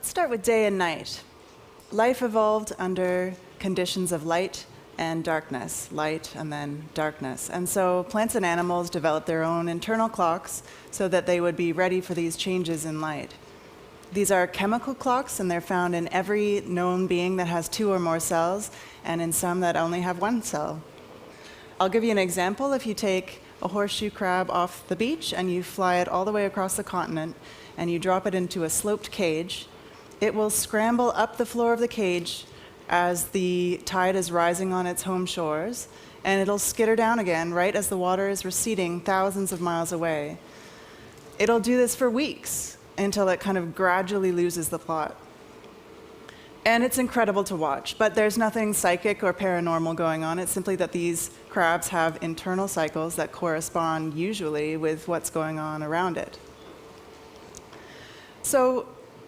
Let's start with day and night. Life evolved under conditions of light and darkness, light and then darkness. And so plants and animals developed their own internal clocks so that they would be ready for these changes in light. These are chemical clocks, and they're found in every known being that has 2 or more cells, and in some that only have 1 cell. I'll give you an example. If you take a horseshoe crab off the beach and you fly it all the way across the continent and you drop it into a sloped cage, it will scramble up the floor of the cage as the tide is rising on its home shores, and it'll skitter down again right as the water is receding thousands of miles away. It'll do this for weeks until it kind of gradually loses the plot. And it's incredible to watch, but there's nothing psychic or paranormal going on. It's simply that these crabs have internal cycles that correspond usually with what's going on around it. So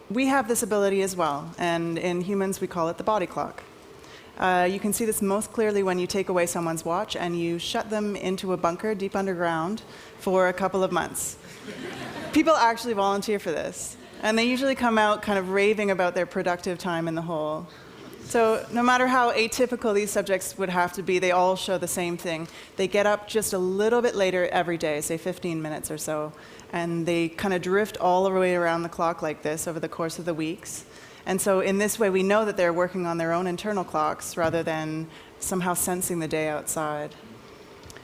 we have this ability as well, and in humans we call it the body clock. You can see this most clearly when you take away someone's watch and you shut them into a bunker deep underground for a couple of months. People actually volunteer for this, and they usually come out kind of raving about their productive time in the hole. So no matter how atypical these subjects would have to be, they all show the same thing. They get up just a little bit later every day, say 15 minutes or so, and they kind of drift all the way around the clock like this over the course of the weeks. And so in this way, we know that they're working on their own internal clocks rather than somehow sensing the day outside.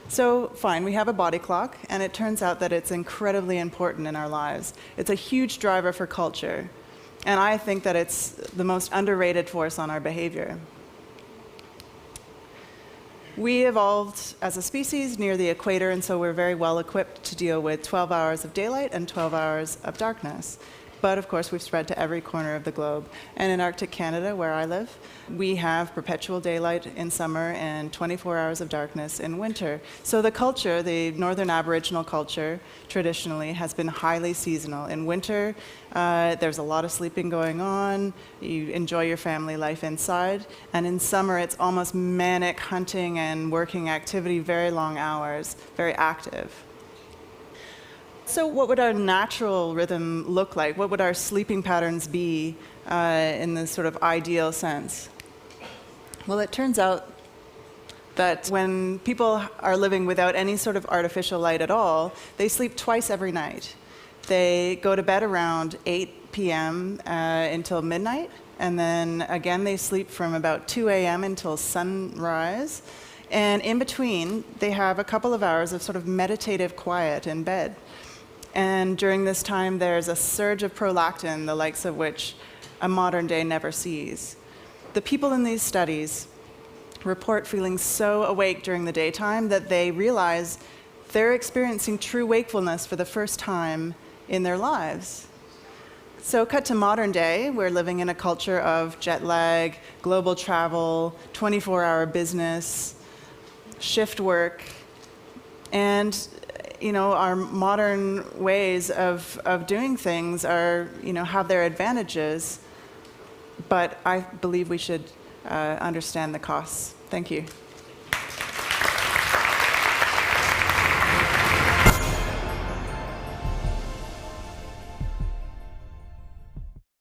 So fine, we have a body clock, and it turns out that it's incredibly important in our lives. It's a huge driver for culture, and I think that it's the most underrated force on our behavior. We evolved as a species near the equator, and so we're very well equipped to deal with 12 hours of daylight and 12 hours of darkness. But of course, we've spread to every corner of the globe. And in Arctic Canada, where I live, we have perpetual daylight in summer and 24 hours of darkness in winter. So the culture, the northern Aboriginal culture, traditionally has been highly seasonal. In winter, there's a lot of sleeping going on. You enjoy your family life inside. And in summer, it's almost manic hunting and working activity, very long hours, very active. So what would our natural rhythm look like? What would our sleeping patterns be in the sort of ideal sense? Well, it turns out that when people are living without any sort of artificial light at all, they sleep twice every night. They go to bed around 8 p.m. Until midnight, and then again they sleep from about 2 a.m. until sunrise. And in between, they have a couple of hours of sort of meditative quiet in bed. And during this time, there's a surge of prolactin, the likes of which a modern day never sees. The people in these studies report feeling so awake during the daytime that they realize they're experiencing true wakefulness for the first time in their lives. So cut to modern day, we're living in a culture of jet lag, global travel, 24-hour business, shift work, and our modern ways of doing things are, have their advantages, but I believe we should understand the costs. Thank you.